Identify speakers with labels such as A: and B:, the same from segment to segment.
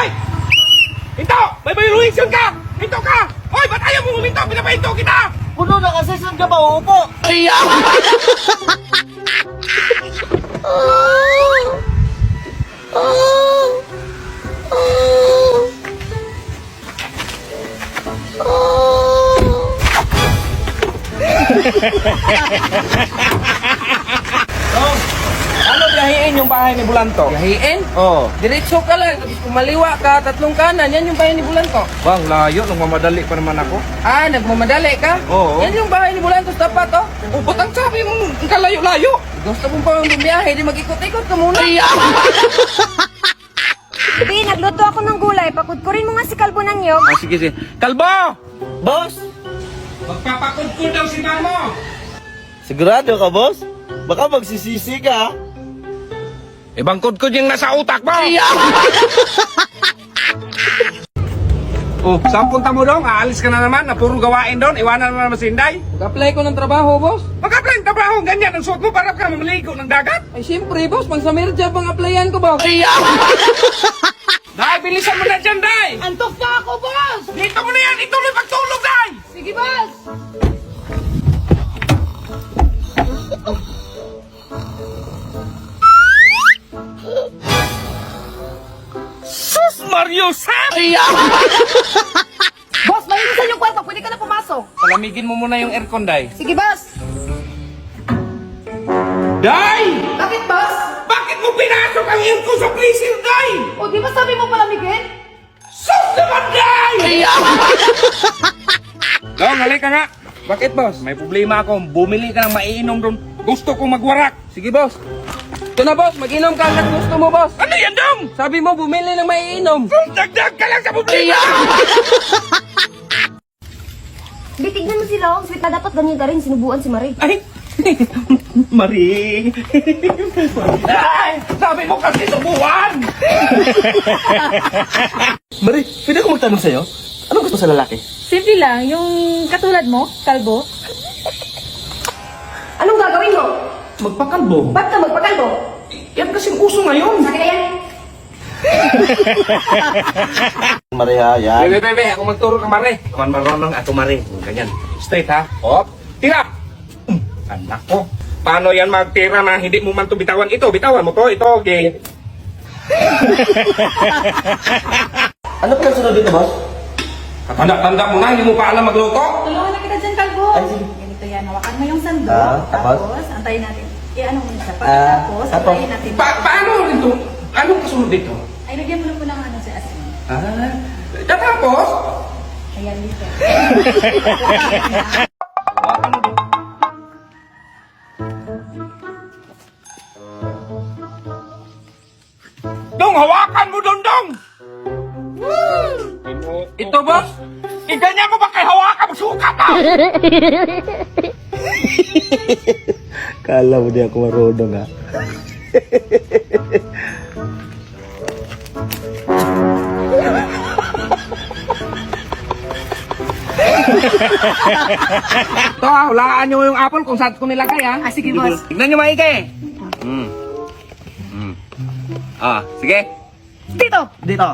A: Hoy! Hinto! May violation ka! Hinto ka! Hoy! Ba't ayaw mo huminto? Pinapahinto kita!
B: Puno na kasi, saan ka ba uupo?
A: Ano biyahiin yung bahay ni Bulanto?
C: Yahiin?
A: Oo.
C: Diretso ka lang. Tapos kumaliwa ka, tatlong kanan. Yan yung bahay ni Bulanto.
A: Bang, layo. Nung mamadali pa naman ako.
C: Ah, nagmamadali ka?
A: Oo.
C: Yan yung bahay ni Bulanto. Dapat, oh.
A: O, ba't ang sabi mong kalayo-layo?
C: Gusto mong pa bumiyahe, di mag-ikot-ikot ka muna.
D: Bi, nagluto ako ng gulay. Pakudkurin mo nga si Kalbo ng niyog.
A: Ah, sige, sige. Kalbo!
B: Boss,
A: Magpapakudkod daw si Mamo!
B: sigurado ka, boss? Baka magsisisi ka.
A: Ibang kudkod yung nasa utak mo! Oh, saan punta mo dong? Aalis ka na naman, na puro gawain doon, iwanan mo naman si Inday.
C: Mag-apply ko ng trabaho, boss.
A: Mag-apply ng trabaho, ganyan, ang suot mo para ka mamaligo ng dagat.
C: Ay, siyempre, boss. Pang sa Merja, pang applyan ko, boss.
A: Day, bilisan mo na dyan, Day!
C: Antok na ako, boss!
A: Dito mo na yan, ituloy pagtulog, Day!
C: Sige, boss!
A: Sus, Mario Sam!
D: Boss, malinisan yung kwarto. Pwede ka na pumasok.
A: Palamigin mo muna yung aircon, Day.
D: Sige, boss.
A: Day!
D: Bakit, boss?
A: Bakit mo pinasok ang aircon sa freezer, Day?
D: O, di ba sabi mo palamigin?
A: Sus naman, Day! Dong, halika nga.
C: Bakit, boss?
A: May problema ako. Bumili ka ng maiinom doon. Gusto kong magwarak.
C: Sige, boss. Ito na, boss. Mag-inom ka hanggat gusto mo, boss.
A: Ano yan, Dong?
C: Sabi mo, bumili ng maiinom.
A: Dagdag ka lang sa problema!
D: Bi, tignan mo sila. Ang sweet na dapat ganyan ka rin. Sinubuan si Marie.
A: Ay! Marie! Ay! Sabi mo kasi subuan!
B: Marie, pwede ko magtanong sa'yo? Anong gusto sa lalaki?
E: Simple lang, yung katulad mo, kalbo.
D: Anong gagawin mo?
A: Magpakalbo.
D: Ba't ka magpakalbo?
A: Yan kasing uso ngayon.
D: Sabi na yan.
B: Marie, ha? Yan.
A: Bebe, ako magturo ka, Mare. Marunong ako, Mare. Ganyan. Straight, ha? Hop. Tira! Anak ko. Paano yan magtira na hindi mo man to bitawan? Ito, bitawan mo to. Ito, okay.
B: Ano pa sunod dito, boss?
A: Katanda-tanda mo na, hindi mo pa alam magluto?
E: Tulungan na kita dyan, kalbo.
B: Ay, sige.
E: Ganito yan, hawakan mo yung sandok.
B: Tapos?
E: Tapos, antayin natin. Ano mo na siya.
B: Tapos?
E: Tapos, antayin natin.
A: Paano ito? Anong kasunod dito?
E: Ay, lagyan mo na po ng ano sa asin.
A: Katapos?
E: Ayan dito.
A: Dong, hawakan mo, Dong! Ito, boss? Iganyan mo ba kay hawakan mo? Sukat ka!
B: Kala mo di ako marunong, ha?
A: Ito, hulaan nyo yung apple kung saan ko nilagay, ha?
D: Ah, sige, boss.
A: Tignan nyo maigi. Sige.
D: Dito.
B: Dito.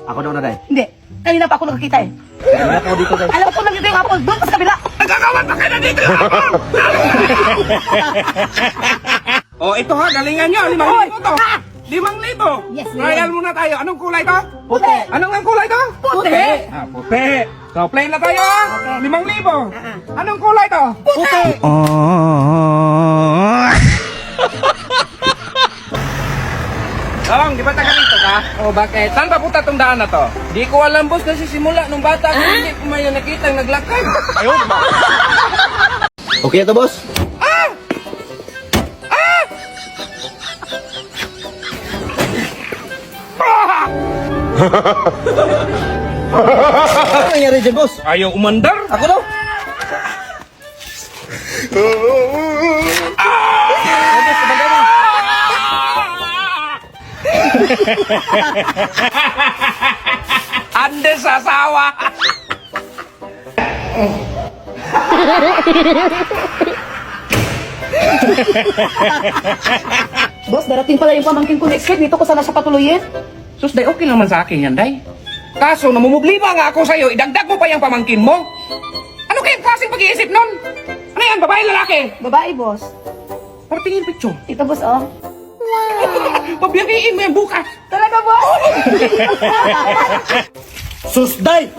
B: Ako daw na, day.
D: Hindi. Kanina pa ako nakakita eh.
B: Kaya ako dito, day.
D: Alam ko lang dito yung apple. Doon pa sa kabila.
A: Nagkakawan pa kayo na dito yung apple! Ito ha, galingan nyo. 5,000 to. 5,000.
D: Yes,
A: Trial muna tayo. Anong kulay to?
B: Puti.
A: Anong ang kulay to?
D: Puti.
A: Puti. So, play na tayo ha. 5,000. Anong kulay to?
D: Puti.
A: Dong, di ba taga dito ka?
C: Oh, bakit?
A: Saan pa punta tong daan na to?
C: Di ko alam, boss, kasi simula nung bata ako, hindi ko may nakita naglakad.
A: Ayun ba?
B: Okay ito, boss? Ano nangyari dyan, boss?
A: Ayaw umandar?
B: Ako daw?
A: Andes sa asawa.
D: Boss, darating pala yung pamangkin ko next week. Dito ko sana siya patuloyin.
A: Sus, day, okay naman sa akin yan, day. Kaso, namumublima nga ako sa'yo, idagdag mo pa yung pamangkin mo. Ano kayang klaseng pag-iisip nun? Ano yan, babae, lalaki?
D: Babae, boss.
A: Para tingin picture.
D: Ito, boss, oh.
A: Pabiyagiin mo yan bukas.
D: Talaga, boss?
B: Susday!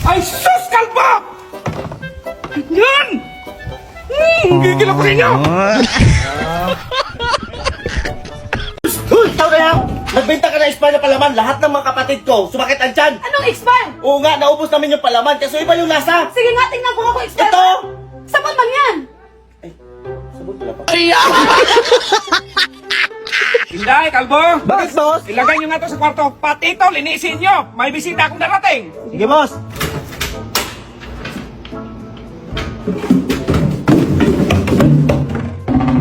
A: Ay, sus, kalpa! Yan! Gigil ako sa inyo!
B: Hoy, tao na yan! Nagbenta ka na expire na palaman. Lahat ng mga kapatid ko, sumakit ang tiyan.
D: Anong expire?
B: Oo nga, naubos namin yung palaman. Kaso iba yung lasa.
D: Sige nga, tingnan ko ako expire.
B: Ito!
D: Sapat man yan.
B: Sabot wala pa.
A: Hinday, kalbo!
B: Bakit, boss?
A: Ilagay nyo nga to sa kwarto. Pati ito, linisin nyo. May bisita akong darating.
B: Sige, boss.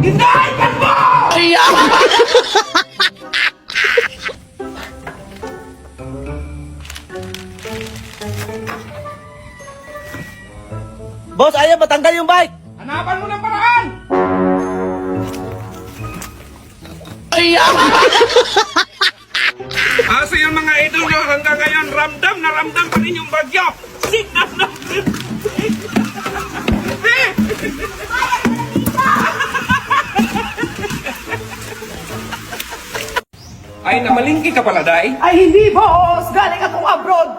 A: Hinday, kalbo!
B: Boss, ayaw matanggal yung bike.
A: Hanapan mo ng paraan! Aso yung mga idol nyo hanggang ngayon, ramdam na ramdam pa rin yung bagyo. Signal na. Ay, namalingki ka pala, Day.
C: Ay, hindi, boss! Galing akong abroad!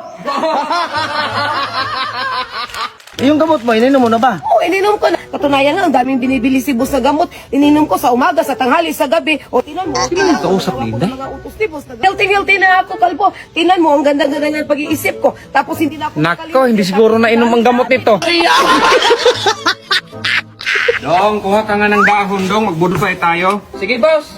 B: Yung gamot mo, ininom mo na ba?
C: Oo, ininom ko na. Katunayan nga, ang daming binibili si boss na gamot. Ininom ko sa umaga, sa tanghali, sa gabi. O, tinan mo.
A: Sino nagkausap ni Inday?
C: Mga utos ni boss. Healthy na ako, kalbo. Tinan mo, ang ganda-ganda ng pag-iisip ko. Tapos hindi na ako...
A: Nako, hindi siguro na inom ang gamot nito. Dong, kuha ka nga ng dahon, Dong. Mag-budufay tayo. Sige, boss.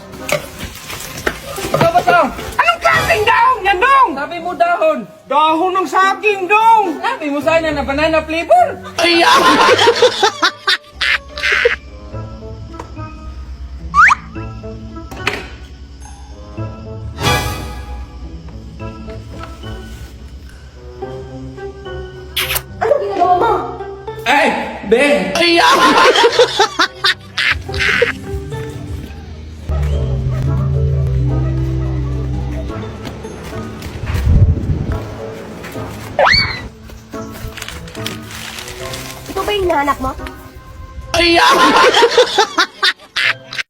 A: Ito, boss, oh. Anong klaseng dahon yan, Dong? Sabi mo dahon. Dahon ng saging, Dong. Sabi mo sana na banana flavor.
D: Ano ginagawa mo?
A: Ay, Ben.
D: Ito ba yung hinahanap mo?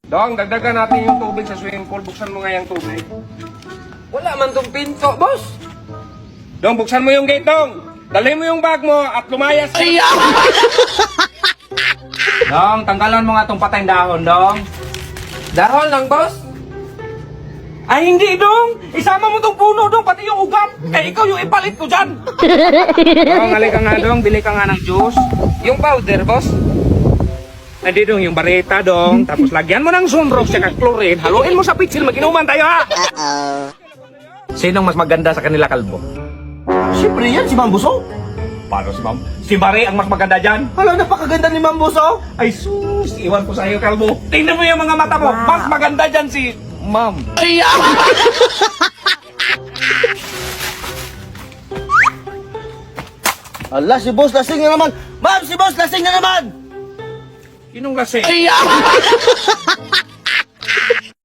A: Dong, dagdagan natin yung tubig sa swimming pool. Buksan mo nga yung tubig.
C: Wala man tong pinto, boss.
A: Dong, buksan mo yung gate, Dong. Dali mo yung bag mo at lumayas. Dong, tanggalan mo nga tong patay dahon, Dong.
C: Dahon lang, boss.
A: Ay, hindi, Dong. Isama mo tong puno, Dong. Pati yung ugat. Eh, ikaw yung ipalit ko dyan. Dong, halika nga, Dong. Bili ka nga ng juice.
C: Yung powder, boss.
A: Hindi, Dong. Yung bareta, Dong. Tapos lagyan mo ng sunrock sa chlorine. Haluin mo sa pitsil. Mag-inuman tayo, ha? Sinong mas maganda sa kanila, kalbo?
B: Siyempre yan, si Mambuso.
A: Paano si Ma'am? Si Mare ang mas maganda dyan.
B: Hala, napakaganda ni Mambuso.
A: Ay, sus. Iwan ko sa iyo, kalbo. Tingnan mo yung mga mata mo. Mas maganda dyan si Ma'am.
B: Hala, si boss lasing na naman. Ma'am, si boss lasing na naman.
A: Sinong lasing?